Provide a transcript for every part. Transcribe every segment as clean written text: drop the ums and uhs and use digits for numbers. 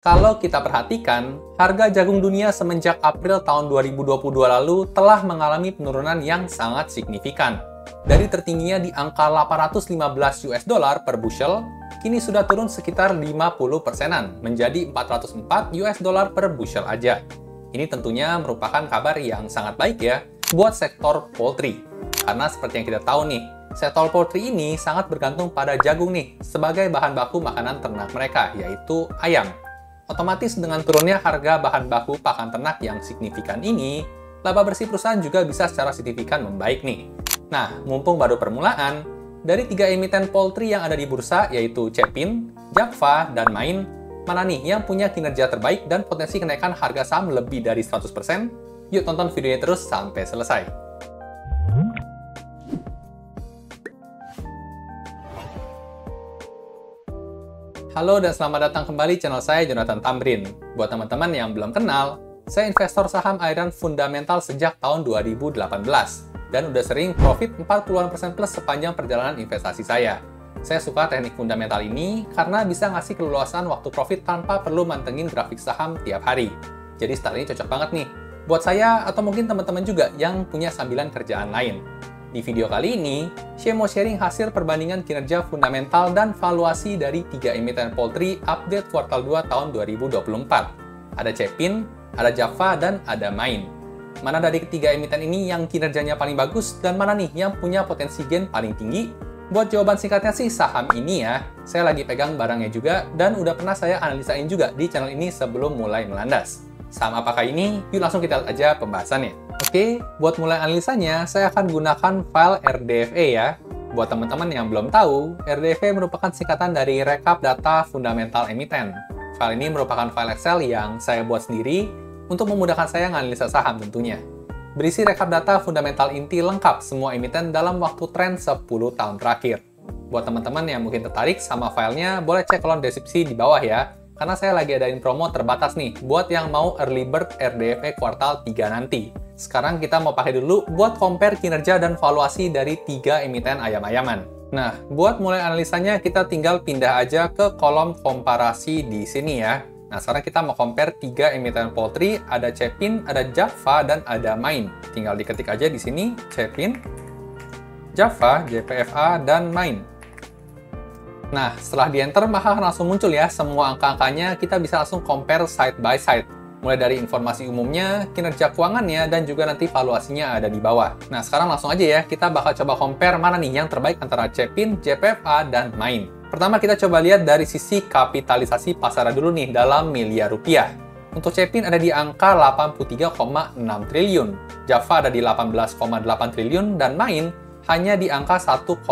Kalau kita perhatikan, harga jagung dunia semenjak April tahun 2022 lalu telah mengalami penurunan yang sangat signifikan. Dari tertingginya di angka 815 US dollar per bushel, kini sudah turun sekitar 50%-an, menjadi 404 US dollar per bushel aja. Ini tentunya merupakan kabar yang sangat baik ya, buat sektor poultry. Karena seperti yang kita tahu nih, sektor poultry ini sangat bergantung pada jagung nih, sebagai bahan baku makanan ternak mereka, yaitu ayam. Otomatis dengan turunnya harga bahan baku pakan ternak yang signifikan ini, laba bersih perusahaan juga bisa secara signifikan membaik nih. Nah, mumpung baru permulaan, dari 3 emiten poultry yang ada di bursa, yaitu Chepin, Jaffa, dan Main, mana nih yang punya kinerja terbaik dan potensi kenaikan harga saham lebih dari 100%? Yuk tonton videonya terus sampai selesai. Halo dan selamat datang kembali channel saya Jonathan Tamrin. Buat teman-teman yang belum kenal, saya investor saham aliran fundamental sejak tahun 2018 dan udah sering profit 40% plus sepanjang perjalanan investasi saya. Saya suka teknik fundamental ini karena bisa ngasih keleluasan waktu profit tanpa perlu mantengin grafik saham tiap hari. Jadi style ini cocok banget nih buat saya atau mungkin teman-teman juga yang punya sambilan kerjaan lain. Di video kali ini, saya mau sharing hasil perbandingan kinerja fundamental dan valuasi dari 3 emiten poultry update kuartal 2 tahun 2024. Ada Chepin, ada Jaffa, dan ada Main. Mana dari ketiga emiten ini yang kinerjanya paling bagus dan mana nih yang punya potensi gain paling tinggi? Buat jawaban singkatnya sih saham ini ya. Saya lagi pegang barangnya juga dan udah pernah saya analisain juga di channel ini sebelum mulai melandas. Saham apakah ini? Yuk langsung kita lihat aja pembahasannya. Oke, buat mulai analisanya, saya akan gunakan file RDFE ya. Buat teman-teman yang belum tahu, RDFE merupakan singkatan dari Rekap Data Fundamental Emiten. File ini merupakan file Excel yang saya buat sendiri untuk memudahkan saya menganalisa saham tentunya. Berisi rekap data fundamental inti lengkap semua emiten dalam waktu tren 10 tahun terakhir. Buat teman-teman yang mungkin tertarik sama filenya, boleh cek kolom deskripsi di bawah ya. Karena saya lagi adain promo terbatas nih, buat yang mau early bird RDFE kuartal 3 nanti. Sekarang kita mau pakai dulu buat compare kinerja dan valuasi dari 3 emiten ayam-ayaman. Nah, buat mulai analisanya kita tinggal pindah aja ke kolom komparasi di sini ya. Nah, sekarang kita mau compare 3 emiten poultry, ada Chepin, ada Jaffa, dan ada Main. Tinggal diketik aja di sini, Chepin, Jaffa, JPFA, dan Main. Nah, setelah di-enter, maka langsung muncul ya semua angka-angkanya, kita bisa langsung compare side by side. Mulai dari informasi umumnya, kinerja keuangannya, dan juga nanti valuasinya ada di bawah. Nah, sekarang langsung aja ya, kita bakal coba compare mana nih yang terbaik antara Chepin, JPFA, dan Main. Pertama, kita coba lihat dari sisi kapitalisasi pasar dulu nih dalam miliar rupiah. Untuk Chepin ada di angka 83,6 triliun, Jaffa ada di 18,8 triliun, dan Main hanya di angka 1,8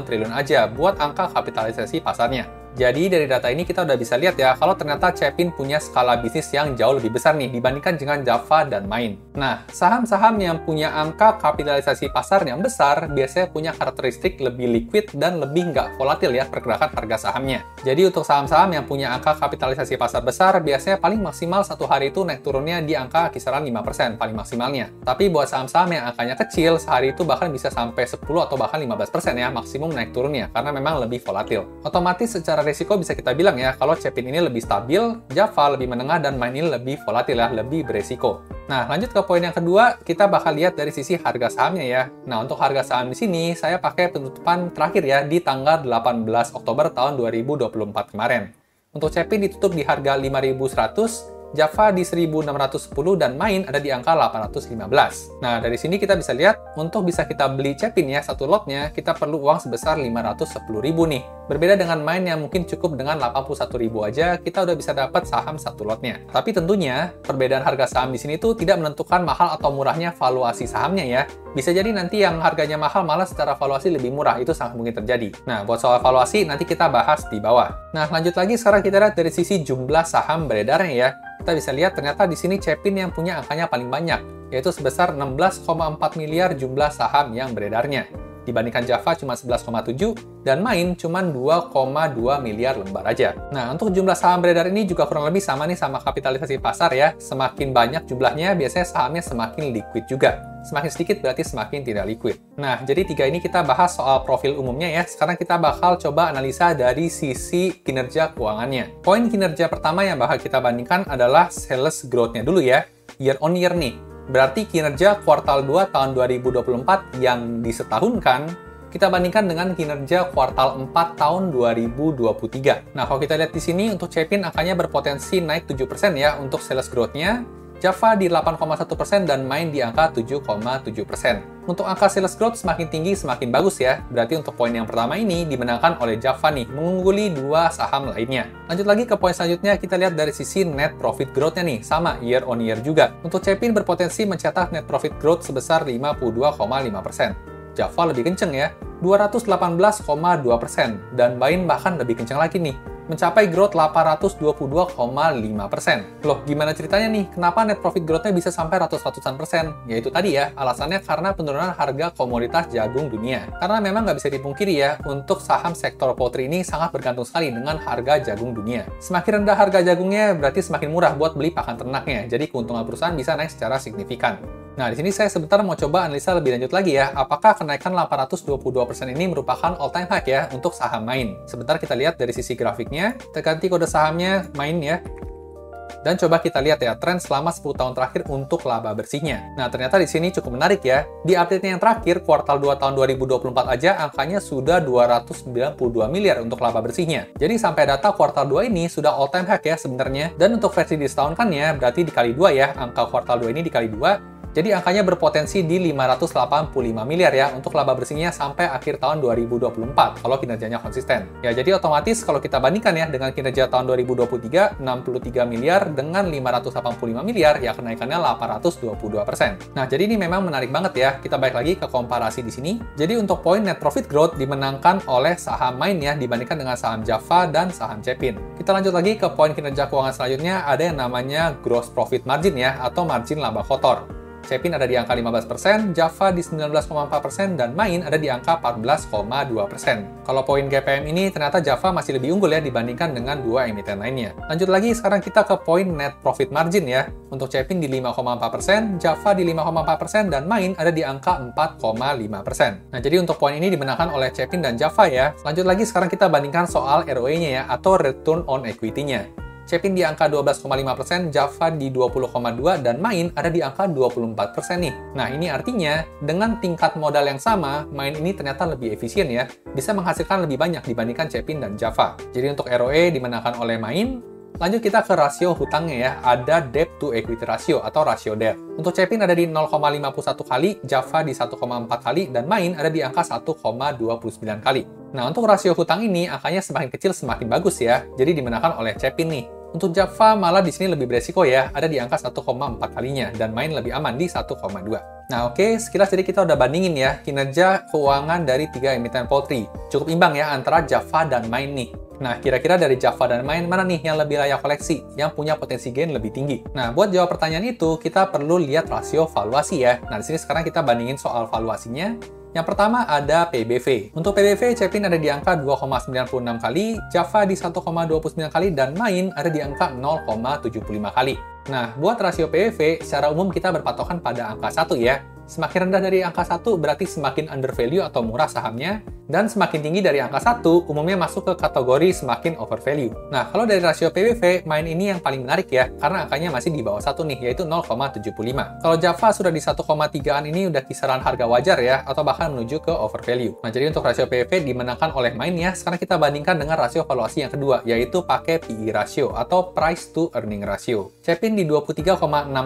triliun aja buat angka kapitalisasi pasarnya. Jadi dari data ini kita udah bisa lihat ya kalau ternyata Chepin punya skala bisnis yang jauh lebih besar nih dibandingkan dengan Jaffa dan Main. Nah, saham-saham yang punya angka kapitalisasi pasar yang besar biasanya punya karakteristik lebih liquid dan lebih nggak volatil ya pergerakan harga sahamnya. Jadi untuk saham-saham yang punya angka kapitalisasi pasar besar biasanya paling maksimal satu hari itu naik turunnya di angka kisaran 5% paling maksimalnya. Tapi buat saham-saham yang angkanya kecil sehari itu bahkan bisa sampai 10 atau bahkan 15% ya maksimum naik turunnya karena memang lebih volatil. Otomatis secara risiko bisa kita bilang ya, kalau Chepin ini lebih stabil, Jaffa lebih menengah, dan Main ini lebih volatil ya, lebih beresiko. Nah, lanjut ke poin yang kedua, kita bakal lihat dari sisi harga sahamnya ya. Nah, untuk harga saham di sini, saya pakai penutupan terakhir ya, di tanggal 18 Oktober tahun 2024 kemarin. Untuk Chepin ditutup di harga 5.100, Jaffa di 1.610, dan Main ada di angka 815. Nah, dari sini kita bisa lihat, untuk bisa kita beli Chepin ya, satu lotnya, kita perlu uang sebesar 510.000 nih. Berbeda dengan Main yang mungkin cukup dengan 81.000 aja, kita udah bisa dapat saham satu lotnya. Tapi tentunya, perbedaan harga saham di sini tuh tidak menentukan mahal atau murahnya valuasi sahamnya ya. Bisa jadi nanti yang harganya mahal malah secara valuasi lebih murah, itu sangat mungkin terjadi. Nah, buat soal valuasi nanti kita bahas di bawah. Nah, lanjut lagi sekarang kita lihat dari sisi jumlah saham beredarnya ya. Kita bisa lihat ternyata di sini Chepin yang punya angkanya paling banyak, yaitu sebesar 16,4 miliar jumlah saham yang beredarnya. Dibandingkan Jaffa cuma 11,7 dan Main cuma 2,2 miliar lembar aja. Nah, untuk jumlah saham beredar ini juga kurang lebih sama nih sama kapitalisasi pasar ya. Semakin banyak jumlahnya, biasanya sahamnya semakin liquid juga. semakin sedikit berarti semakin tidak liquid. Nah, jadi tiga ini kita bahas soal profil umumnya ya. Sekarang kita bakal coba analisa dari sisi kinerja keuangannya. Poin kinerja pertama yang bakal kita bandingkan adalah sales growth-nya dulu ya, year on year nih. Berarti kinerja kuartal 2 tahun 2024 yang disetahunkan kita bandingkan dengan kinerja kuartal 4 tahun 2023. Nah, kalau kita lihat di sini untuk Cepin angkanya berpotensi naik 7% ya untuk sales growth-nya. Java di 8,1% dan Main di angka 7,7%. Untuk angka sales growth semakin tinggi semakin bagus ya. Berarti untuk poin yang pertama ini dimenangkan oleh Java nih, mengungguli dua saham lainnya. Lanjut lagi ke poin selanjutnya, kita lihat dari sisi net profit growth-nya nih, sama year on year juga. Untuk Cepin berpotensi mencetak net profit growth sebesar 52,5%. Java lebih kenceng ya, 218,2%, dan Main bahkan lebih kenceng lagi nih, mencapai growth 822,5%. Loh, gimana ceritanya nih? Kenapa net profit growth-nya bisa sampai ratus-ratusan persen? Yaitu tadi ya, alasannya karena penurunan harga komoditas jagung dunia. Karena memang nggak bisa dipungkiri ya, untuk saham sektor poultry ini sangat bergantung sekali dengan harga jagung dunia. Semakin rendah harga jagungnya, berarti semakin murah buat beli pakan ternaknya. Jadi keuntungan perusahaan bisa naik secara signifikan. Nah, di sini saya sebentar mau coba analisa lebih lanjut lagi ya, apakah kenaikan 822% ini merupakan all-time high ya untuk saham Main. Sebentar kita lihat dari sisi grafiknya, kita ganti kode sahamnya Main ya. Dan coba kita lihat ya, tren selama 10 tahun terakhir untuk laba bersihnya. Nah, ternyata di sini cukup menarik ya. Di update yang terakhir, kuartal 2 tahun 2024 aja, angkanya sudah 292 miliar untuk laba bersihnya. Jadi sampai data kuartal 2 ini sudah all-time high ya sebenarnya. Dan untuk versi disetahunkannya, berarti dikali 2 ya, angka kuartal 2 ini dikali 2. Jadi angkanya berpotensi di 585 miliar ya untuk laba bersihnya sampai akhir tahun 2024 kalau kinerjanya konsisten. Ya, jadi otomatis kalau kita bandingkan ya dengan kinerja tahun 2023, 63 miliar dengan 585 miliar ya kenaikannya 822%. Nah, jadi ini memang menarik banget ya. Kita balik lagi ke komparasi di sini. Jadi untuk poin net profit growth dimenangkan oleh saham Main ya dibandingkan dengan saham Java dan saham Cepin. Kita lanjut lagi ke poin kinerja keuangan selanjutnya, ada yang namanya gross profit margin ya atau margin laba kotor. Cepin ada di angka 15%, Java di 19,4%, dan Main ada di angka 14,2%. Kalau poin GPM ini ternyata Java masih lebih unggul ya dibandingkan dengan dua emiten lainnya. Lanjut lagi, sekarang kita ke poin net profit margin ya. Untuk Cepin di 5,4%, Java di 5,4%, dan Main ada di angka 4,5%. Nah, jadi untuk poin ini dimenangkan oleh Cepin dan Java ya. Lanjut lagi, sekarang kita bandingkan soal ROE-nya ya, atau return on equity-nya. Cepin di angka 12,5%, Java di 20,2%, dan Main ada di angka 24% nih. Nah, ini artinya dengan tingkat modal yang sama, Main ini ternyata lebih efisien ya, bisa menghasilkan lebih banyak dibandingkan Cepin dan Java. Jadi untuk ROE dimenangkan oleh Main. Lanjut kita ke rasio hutangnya ya, ada debt to equity ratio atau rasio debt. Untuk Cepin ada di 0,51 kali, Java di 1,4 kali, dan Main ada di angka 1,29 kali. Nah, untuk rasio hutang ini, angkanya semakin kecil semakin bagus ya, jadi dimenangkan oleh Cepin nih. Untuk Java malah di sini lebih beresiko ya, ada di angka 1,4 kalinya, dan Main lebih aman di 1,2. Nah oke, sekilas jadi kita udah bandingin ya, kinerja keuangan dari tiga emiten poultry. Cukup imbang ya antara Java dan Main nih. Nah, kira-kira dari Java dan Main, mana nih yang lebih layak koleksi, yang punya potensi gain lebih tinggi? Nah, buat jawab pertanyaan itu, kita perlu lihat rasio valuasi ya. Nah, di sini sekarang kita bandingin soal valuasinya. Yang pertama ada PBV. Untuk PBV, Cepin ada di angka 2,96 kali, Java di 1,29 kali, dan Main ada di angka 0,75 kali. Nah, buat rasio PBV, secara umum kita berpatokan pada angka 1 ya. Semakin rendah dari angka 1 berarti semakin undervalue atau murah sahamnya, dan semakin tinggi dari angka 1 umumnya masuk ke kategori semakin overvalue. Nah, kalau dari rasio PBV, Main ini yang paling menarik ya, karena angkanya masih di bawah 1 nih, yaitu 0,75. Kalau Java sudah di 1,3an ini udah kisaran harga wajar ya, atau bahkan menuju ke overvalue. Nah, jadi untuk rasio PBV dimenangkan oleh Main ya. Sekarang kita bandingkan dengan rasio valuasi yang kedua, yaitu pakai PE ratio atau price to earning ratio. Cepin di 23,6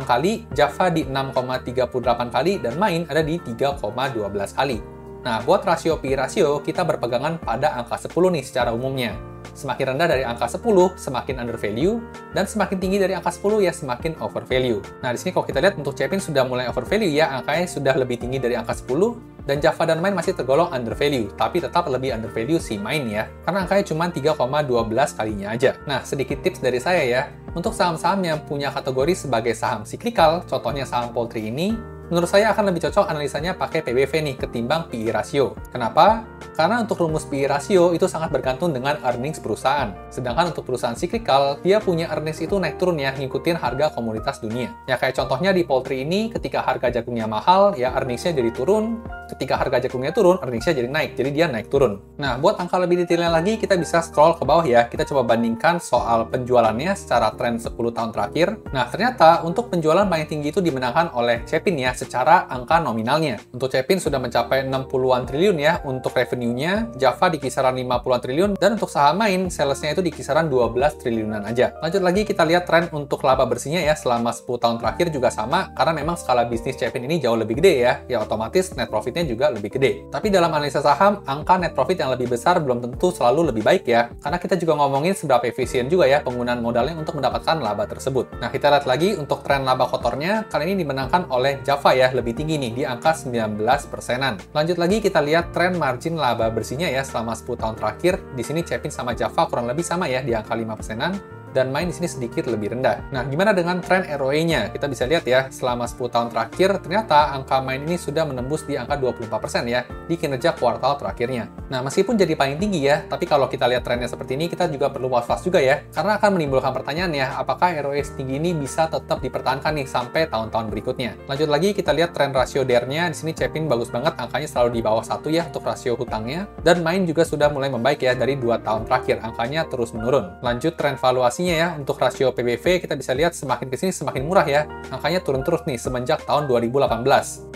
kali, Java di 6,38 kali, dan Main ada di 3,12 kali. Nah, buat rasio PE ratio, kita berpegangan pada angka 10 nih secara umumnya. Semakin rendah dari angka 10, semakin undervalue, dan semakin tinggi dari angka 10 ya semakin overvalue. Nah, di sini kalau kita lihat untuk Cepin sudah mulai overvalue ya, angkanya sudah lebih tinggi dari angka 10, dan Java dan Main masih tergolong undervalue, tapi tetap lebih undervalue si Main ya, karena angkanya cuma 3,12 kalinya aja. Nah, sedikit tips dari saya ya, untuk saham-saham yang punya kategori sebagai saham siklikal, contohnya saham poultry ini, menurut saya akan lebih cocok analisanya pakai PBV nih ketimbang PE ratio. Kenapa? Karena untuk rumus PE ratio itu sangat bergantung dengan earnings perusahaan. Sedangkan untuk perusahaan cyclical, dia punya earnings itu naik turun ya, ngikutin harga komoditas dunia. Ya kayak contohnya di poultry ini, ketika harga jagungnya mahal, ya earningsnya jadi turun. Ketika harga jagungnya turun, earningsnya jadi naik. Jadi dia naik turun. Nah, buat angka lebih detailnya lagi, kita bisa scroll ke bawah ya. Kita coba bandingkan soal penjualannya secara tren 10 tahun terakhir. Nah, ternyata untuk penjualan paling tinggi itu dimenangkan oleh Cepin ya, secara angka nominalnya. Untuk Cepin sudah mencapai 60-an triliun ya untuk revenue-nya, Java di kisaran 50-an triliun, dan untuk saham main, sales-nya itu di kisaran 12 triliunan aja. Lanjut lagi kita lihat tren untuk laba bersihnya ya, selama 10 tahun terakhir juga sama, karena memang skala bisnis Cepin ini jauh lebih gede ya otomatis net profit-nya juga lebih gede. Tapi dalam analisa saham, angka net profit yang lebih besar belum tentu selalu lebih baik ya, karena kita juga ngomongin seberapa efisien juga ya penggunaan modalnya untuk mendapatkan laba tersebut. Nah, kita lihat lagi untuk tren laba kotornya, kali ini dimenangkan oleh Java ya, lebih tinggi nih, di angka 19%-an. Lanjut lagi kita lihat tren margin laba bersihnya ya, selama 10 tahun terakhir. Di sini Cepin sama Java kurang lebih sama ya, di angka 5%-an. Dan main di sini sedikit lebih rendah. Nah, gimana dengan tren ROE-nya? Kita bisa lihat ya, selama 10 tahun terakhir, ternyata angka main ini sudah menembus di angka 24% ya, di kinerja kuartal terakhirnya. Nah, meskipun jadi paling tinggi ya, tapi kalau kita lihat trennya seperti ini, kita juga perlu was-was juga ya, karena akan menimbulkan pertanyaan ya, apakah ROE setinggi ini bisa tetap dipertahankan nih sampai tahun-tahun berikutnya. Lanjut lagi, kita lihat tren rasio DER-nya. Di sini Cepin bagus banget, angkanya selalu di bawah 1 ya untuk rasio hutangnya, dan main juga sudah mulai membaik ya dari 2 tahun terakhir, angkanya terus menurun. Lanjut tren valuasi ya, untuk rasio PBV kita bisa lihat semakin kesini semakin murah ya, angkanya turun terus nih semenjak tahun 2018.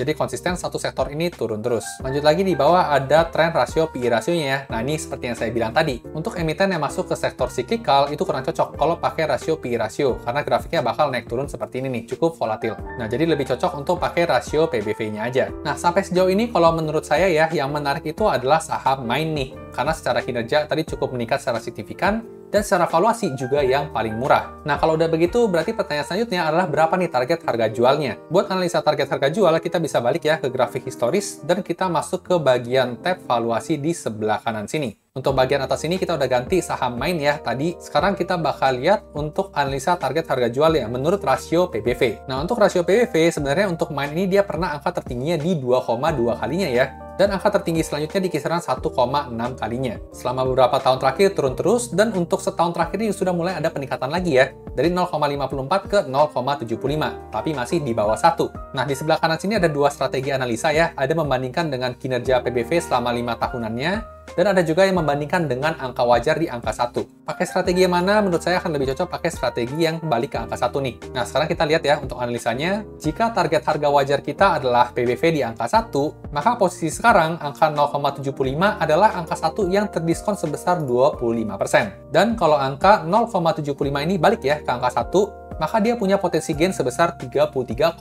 Jadi konsisten satu sektor ini turun terus. Lanjut lagi di bawah ada tren rasio PE rasionya ya. Nah, ini seperti yang saya bilang tadi, untuk emiten yang masuk ke sektor cyclical itu kurang cocok kalau pakai rasio PE ratio, karena grafiknya bakal naik turun seperti ini nih, cukup volatil. Nah, jadi lebih cocok untuk pakai rasio PBV-nya aja. Nah, sampai sejauh ini kalau menurut saya ya, yang menarik itu adalah saham main nih, karena secara kinerja tadi cukup meningkat secara signifikan, dan secara valuasi juga yang paling murah. Nah, kalau udah begitu, berarti pertanyaan selanjutnya adalah berapa nih target harga jualnya? Buat analisa target harga jual, kita bisa balik ya ke grafik historis, dan kita masuk ke bagian tab valuasi di sebelah kanan sini. Untuk bagian atas ini kita udah ganti saham main ya tadi. Sekarang kita bakal lihat untuk analisa target harga jual ya menurut rasio PBV. Nah, untuk rasio PBV sebenarnya untuk main ini dia pernah angka tertingginya di 2,2 kalinya ya. Dan angka tertinggi selanjutnya di kisaran 1,6 kalinya. Selama beberapa tahun terakhir turun terus, dan untuk setahun terakhir ini sudah mulai ada peningkatan lagi ya, dari 0,54 ke 0,75, tapi masih di bawah 1. Nah, di sebelah kanan sini ada dua strategi analisa ya, ada membandingkan dengan kinerja PBV selama 5 tahunannya, dan ada juga yang membandingkan dengan angka wajar di angka 1. Pakai strategi yang mana? Menurut saya akan lebih cocok pakai strategi yang kembali ke angka 1 nih. Nah, sekarang kita lihat ya untuk analisanya. Jika target harga wajar kita adalah PBV di angka 1, maka posisi sekarang angka 0,75 adalah angka 1 yang terdiskon sebesar 25%. Dan kalau angka 0,75 ini balik ya ke angka 1, maka dia punya potensi gain sebesar 33,5%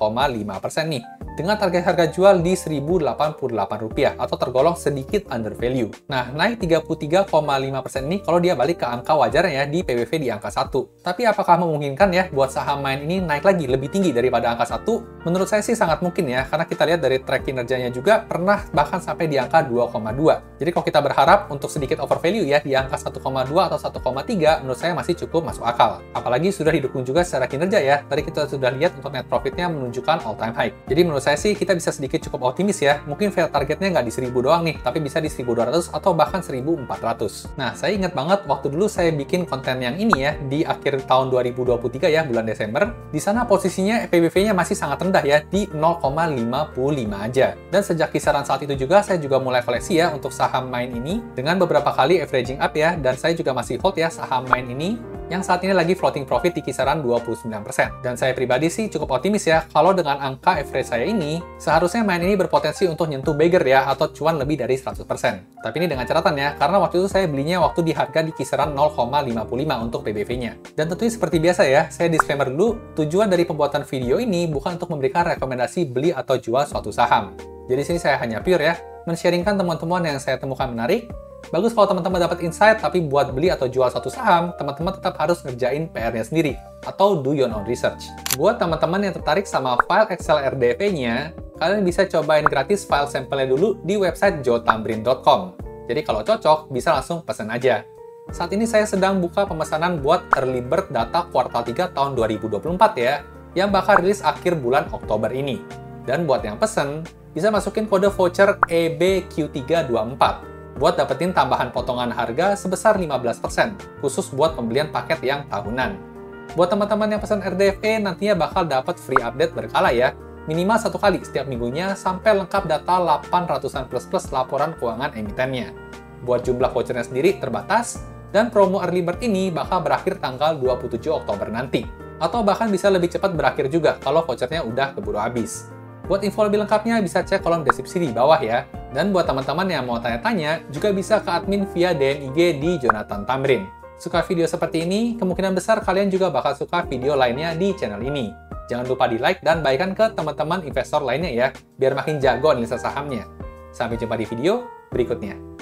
nih, dengan target harga jual di Rp1.088 atau tergolong sedikit under value. Nah, naik 33,5% ini kalau dia balik ke angka wajarnya ya di PBV di angka 1. Tapi apakah memungkinkan ya buat saham main ini naik lagi lebih tinggi daripada angka 1? Menurut saya sih sangat mungkin ya, karena kita lihat dari track kinerjanya juga pernah bahkan sampai di angka 2,2. Jadi kalau kita berharap untuk sedikit over value ya di angka 1,2 atau 1,3, menurut saya masih cukup masuk akal. Apalagi sudah didukung juga secara kinerja ya. Tadi kita sudah lihat untuk net profitnya menunjukkan all time high. Jadi menurut saya sih kita bisa sedikit cukup optimis ya. Mungkin fair targetnya nggak di 1000 doang nih, tapi bisa di 1200 atau bahkan 1400. Nah, saya ingat banget waktu dulu saya bikin konten yang ini ya di akhir tahun 2023 ya, bulan Desember. Di sana posisinya PBV-nya masih sangat rendah ya, di 0,55 aja. Dan sejak kisaran saat itu juga saya juga mulai koleksi ya untuk saham main ini dengan beberapa kali averaging up ya, dan saya juga masih hold ya saham main ini yang saat ini lagi floating profit di kisaran 29%. Dan saya pribadi sih cukup optimis ya, kalau dengan angka average saya ini, seharusnya main ini berpotensi untuk nyentuh beggar ya, atau cuan lebih dari 100%. Tapi ini dengan catatan ya, karena waktu itu saya belinya waktu di harga di kisaran 0,55 untuk PBV-nya. Dan tentunya seperti biasa ya, saya disclaimer dulu, tujuan dari pembuatan video ini bukan untuk memberikan rekomendasi beli atau jual suatu saham. Jadi sini saya hanya pure ya, men-sharingkan teman-teman yang saya temukan menarik. Bagus kalau teman-teman dapat insight, tapi buat beli atau jual suatu saham, teman-teman tetap harus ngerjain PR-nya sendiri, atau do your own research. Buat teman-teman yang tertarik sama file Excel RDP-nya, kalian bisa cobain gratis file sampelnya dulu di website joetambrin.com. Jadi kalau cocok, bisa langsung pesan aja. Saat ini saya sedang buka pemesanan buat early bird data kuartal 3 tahun 2024 ya, yang bakal rilis akhir bulan Oktober ini. Dan buat yang pesen, bisa masukin kode voucher EBQ324 buat dapetin tambahan potongan harga sebesar 15%, khusus buat pembelian paket yang tahunan. Buat teman-teman yang pesan RDFE, nantinya bakal dapat free update berkala ya, minimal 1 kali setiap minggunya sampai lengkap data 800-an plus laporan keuangan emitennya. Buat jumlah vouchernya sendiri terbatas, dan promo early bird ini bakal berakhir tanggal 27 Oktober nanti. Atau bahkan bisa lebih cepat berakhir juga kalau vouchernya udah keburu habis. Buat info lebih lengkapnya bisa cek kolom deskripsi di bawah ya. Dan buat teman-teman yang mau tanya-tanya, juga bisa ke admin via DM IG di Jonathan Tamrin. Suka video seperti ini, kemungkinan besar kalian juga bakal suka video lainnya di channel ini. Jangan lupa di like dan bagikan ke teman-teman investor lainnya ya, biar makin jago analisa sahamnya. Sampai jumpa di video berikutnya.